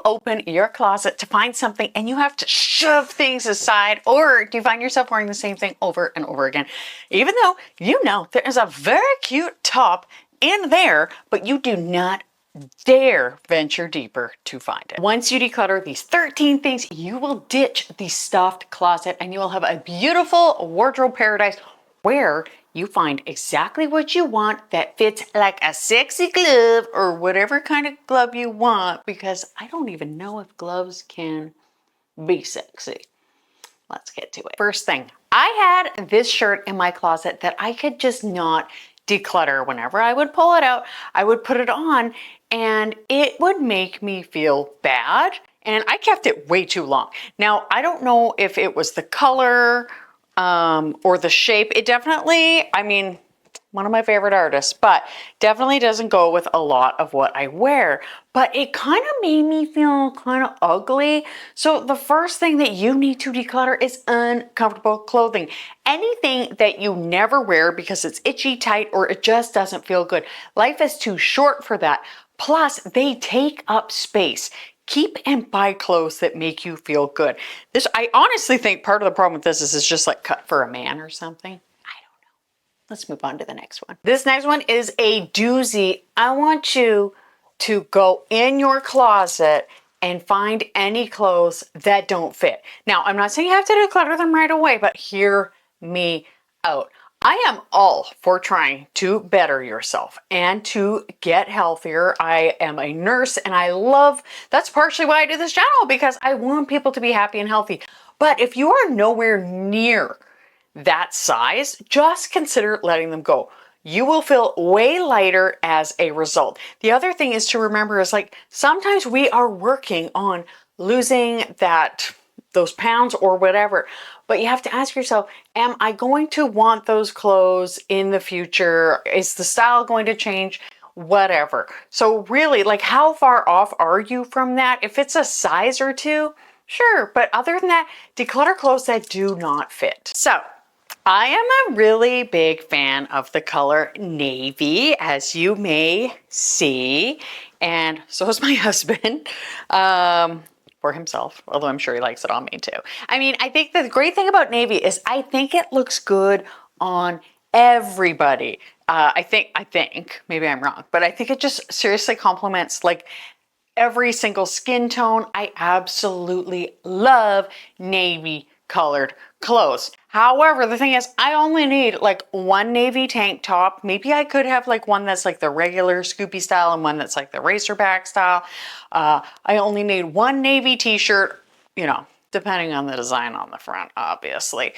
open your closet to find something and you have to shove things aside, or do you find yourself wearing the same thing over and over again? Even though you know there is a very cute top in there, but you do not dare venture deeper to find it. Once you declutter these 13 things, you will ditch the stuffed closet and you will have a beautiful wardrobe paradise where you find exactly what you want that fits like a sexy glove or whatever kind of glove you want, because I don't even know if gloves can be sexy. Let's get to it. First thing, I had this shirt in my closet that I could just not declutter. Whenever I would pull it out, I would put it on and it would make me feel bad. And I kept it way too long. Now, I don't know if it was the color or the shape. It definitely, I mean, one of my favorite artists, but definitely doesn't go with a lot of what I wear. But it kind of made me feel kind of ugly. So the first thing that you need to declutter is uncomfortable clothing. Anything that you never wear because it's itchy, tight, or it just doesn't feel good. Life is too short for that. Plus, they take up space. Keep and buy clothes that make you feel good. This, I honestly think part of the problem with this is it's just like cut for a man or something. Let's move on to the next one. This next one is a doozy. I want you to go in your closet and find any clothes that don't fit. Now, I'm not saying you have to declutter them right away, but hear me out. I am all for trying to better yourself and to get healthier. I am a nurse and I love, that's partially why I do this channel, because I want people to be happy and healthy. But if you are nowhere near that size, just consider letting them go. You will feel way lighter as a result. The other thing is to remember is like sometimes we are working on losing those pounds or whatever, but you have to ask yourself, am I going to want those clothes in the future? Is the style going to change? Whatever. So really, like, how far off are you from that? If it's a size or two, sure. But other than that, declutter clothes that do not fit. So I am a really big fan of the color navy, as you may see, and so is my husband. For himself, although I'm sure he likes it on me too. I mean, I think the great thing about navy is I think it looks good on everybody. I think, maybe I'm wrong, but I think it just seriously complements like every single skin tone. I absolutely love navy colored clothes. However, the thing is, I only need like one navy tank top. Maybe I could have like one that's like the regular scoopy style and one that's like the racerback style. I only need one navy t-shirt, you know, depending on the design on the front, obviously.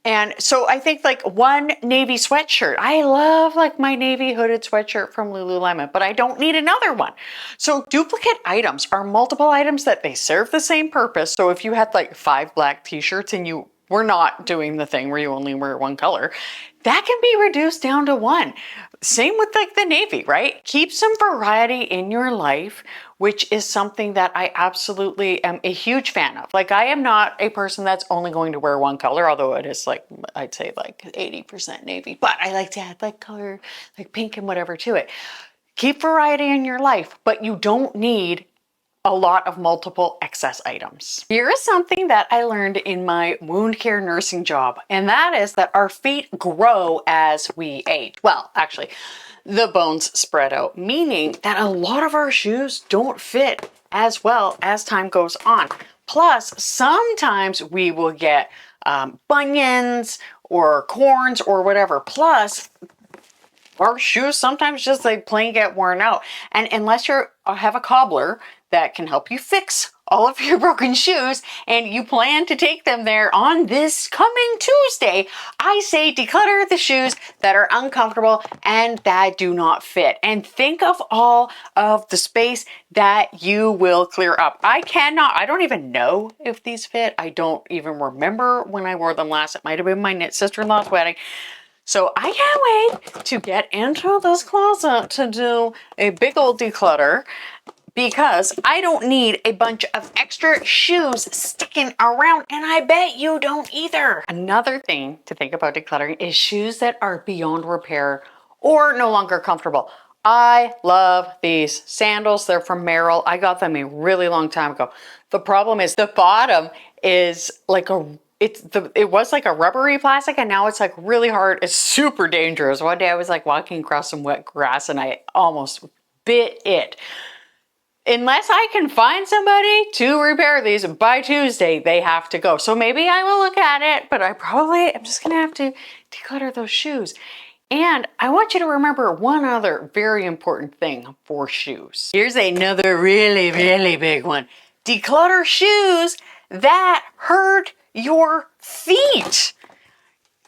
And so I think like one navy sweatshirt. I love like my navy hooded sweatshirt from Lululemon, but I don't need another one. So duplicate items are multiple items that they serve the same purpose. So if you had like 5 black t-shirts and you were not doing the thing where you only wear one color, that can be reduced down to one. Same with like the navy, right? Keep some variety in your life, which is something that I absolutely am a huge fan of. Like, I am not a person that's only going to wear one color, although it is like, I'd say like 80% navy, but I like to add like color, like pink and whatever to it. Keep variety in your life, but you don't need a lot of multiple excess items. Here is something that I learned in my wound care nursing job, and that is that our feet grow as we age. Well, actually, the bones spread out, meaning that a lot of our shoes don't fit as well as time goes on. Plus, sometimes we will get bunions or corns or whatever. Plus, our shoes sometimes just like plain get worn out. And unless you have a cobbler that can help you fix all of your broken shoes and you plan to take them there on this coming Tuesday, I say declutter the shoes that are uncomfortable and that do not fit. And think of all of the space that you will clear up. I don't even know if these fit. I don't even remember when I wore them last. It might have been my sister-in-law's wedding. So I can't wait to get into this closet to do a big old declutter, because I don't need a bunch of extra shoes sticking around, and I bet you don't either. Another thing to think about decluttering is shoes that are beyond repair or no longer comfortable. I love these sandals. They're from Merrill. I got them a really long time ago. The problem is the bottom is like it was like a rubbery plastic and now it's like really hard. It's super dangerous. One day I was like walking across some wet grass and I almost bit it. Unless I can find somebody to repair these by Tuesday, they have to go. So maybe I will look at it, but I'm just gonna have to declutter those shoes. And I want you to remember one other very important thing for shoes. Here's another really, really big one. Declutter shoes that hurt your feet.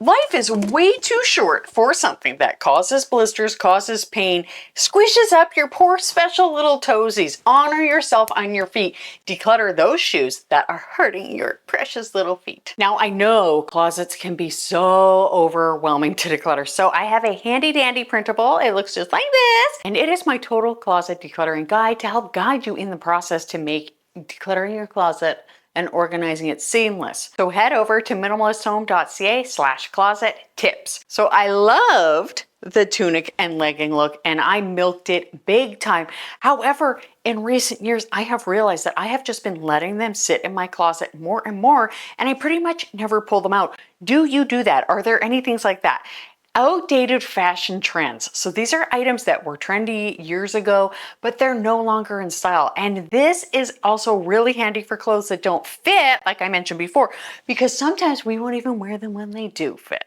Life is way too short for something that causes blisters, causes pain, squishes up your poor special little toesies. Honor yourself on your feet. Declutter those shoes that are hurting your precious little feet. Now, I know closets can be so overwhelming to declutter, so I have a handy dandy printable. It looks just like this, and it is my total closet decluttering guide to help guide you in the process to make decluttering your closet and organizing it seamless. So head over to minimalisthome.ca/closet tips. So I loved the tunic and legging look and I milked it big time. However, in recent years, I have realized that I have just been letting them sit in my closet more and more, and I pretty much never pull them out. Do you do that? Are there any things like that? Outdated fashion trends. So these are items that were trendy years ago, but they're no longer in style. And this is also really handy for clothes that don't fit, like I mentioned before, because sometimes we won't even wear them when they do fit.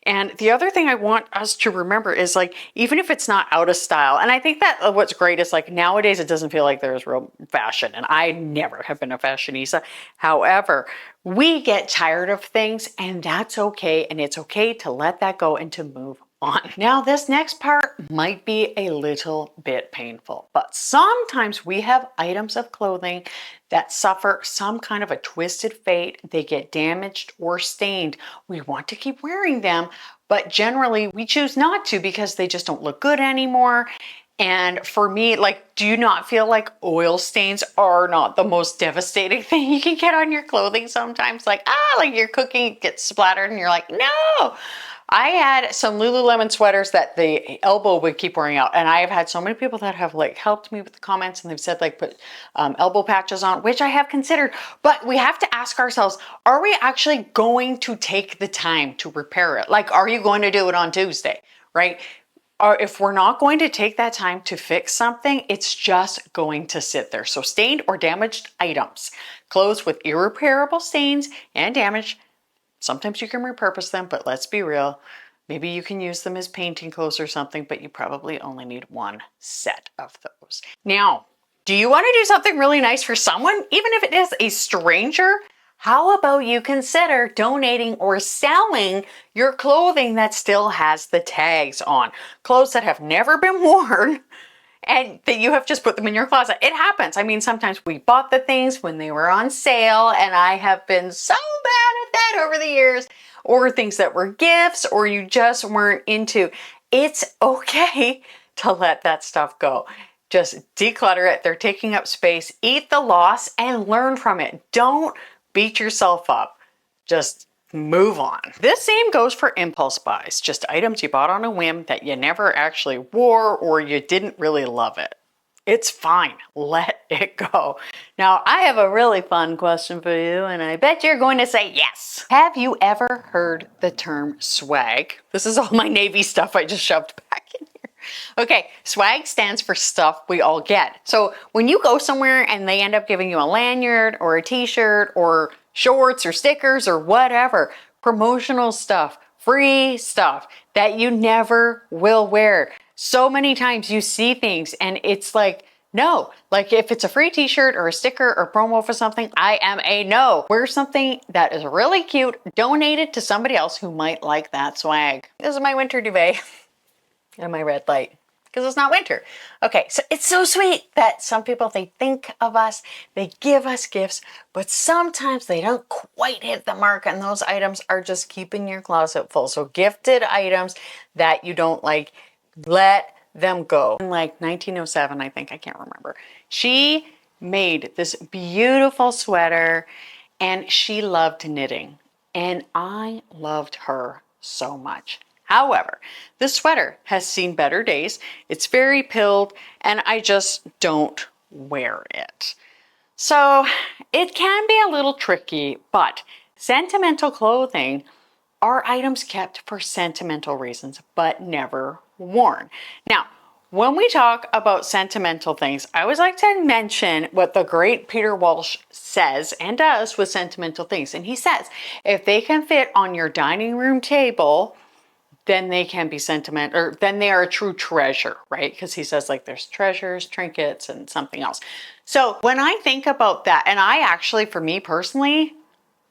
And the other thing I want us to remember is like, even if it's not out of style, and I think that what's great is like nowadays it doesn't feel like there's real fashion, and I never have been a fashionista. However, we get tired of things and that's okay. And it's okay to let that go and to move on. Now, this next part might be a little bit painful, but sometimes we have items of clothing that suffer some kind of a twisted fate. They get damaged or stained. We want to keep wearing them, but generally we choose not to because they just don't look good anymore. And for me, like, do you not feel like oil stains are not the most devastating thing you can get on your clothing sometimes? Like you're cooking, it gets splattered and you're like, no. I had some Lululemon sweaters that the elbow would keep wearing out. And I've had so many people that have like helped me with the comments and they've said like put elbow patches on, which I have considered. But we have to ask ourselves, are we actually going to take the time to repair it? Like, are you going to do it on Tuesday, right? Or if we're not going to take that time to fix something, it's just going to sit there. So stained or damaged items, clothes with irreparable stains and damage, sometimes you can repurpose them, but let's be real. Maybe you can use them as painting clothes or something, but you probably only need one set of those. Now, do you want to do something really nice for someone, even if it is a stranger? How about you consider donating or selling your clothing that still has the tags on? Clothes that have never been worn and that you have just put them in your closet. It happens. I mean, sometimes we bought the things when they were on sale and I have been so bad at that over the years, or things that were gifts or you just weren't into. It's okay to let that stuff go. Just declutter it. They're taking up space. Eat the loss and learn from it. Don't beat yourself up. Just move on. This same goes for impulse buys, just items you bought on a whim that you never actually wore or you didn't really love it. It's fine. Let it go. Now, I have a really fun question for you, and I bet you're going to say yes. Have you ever heard the term swag? This is all my Navy stuff I just shoved back in here. Okay, swag stands for stuff we all get. So when you go somewhere and they end up giving you a lanyard or a t-shirt or shorts or stickers or whatever, promotional stuff, free stuff that you never will wear. So many times you see things and it's like, no, like if it's a free t-shirt or a sticker or promo for something, I am a no. Wear something that is really cute, donate it to somebody else who might like that swag. This is my winter duvet and my red light because it's not winter. Okay, so it's so sweet that some people, they think of us, they give us gifts, but sometimes they don't quite hit the mark and those items are just keeping your closet full. So gifted items that you don't like, let them go. In like 1907, I think, I can't remember. She made this beautiful sweater and she loved knitting and I loved her so much. However, this sweater has seen better days. It's very pilled and I just don't wear it. So it can be a little tricky, but sentimental clothing are items kept for sentimental reasons, but never worn. Now, when we talk about sentimental things, I always like to mention what the great Peter Walsh says and does with sentimental things. And he says, if they can fit on your dining room table, then they can be sentimental, or then they are a true treasure, right? Because he says like there's treasures, trinkets, and something else. So when I think about that, and I actually, for me personally,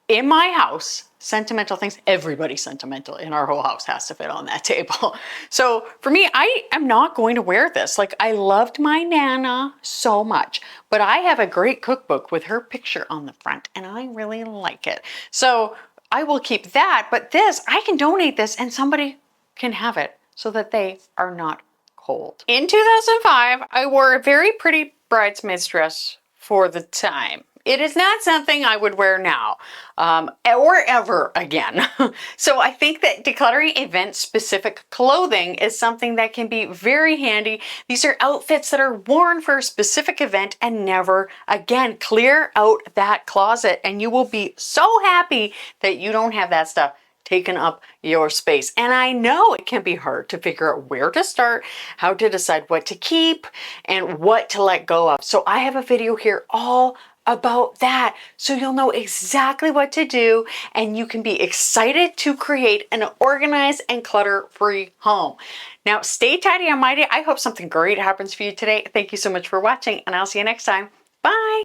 in my house, sentimental things, everybody sentimental in our whole house has to fit on that table. So for me, I am not going to wear this. Like, I loved my Nana so much, but I have a great cookbook with her picture on the front and I really like it. So I will keep that, but this, I can donate this and somebody can have it so that they are not cold. In 2005, I wore a very pretty bridesmaid's dress for the time. It is not something I would wear now or ever again. So I think that decluttering event-specific clothing is something that can be very handy. These are outfits that are worn for a specific event and never again. Clear out that closet and you will be so happy that you don't have that stuff taken up your space. And I know it can be hard to figure out where to start, how to decide what to keep, and what to let go of. So I have a video here all about that, so you'll know exactly what to do and you can be excited to create an organized and clutter-free home. Now, stay tidy and mighty. I hope something great happens for you today. Thank you so much for watching and I'll see you next time. Bye.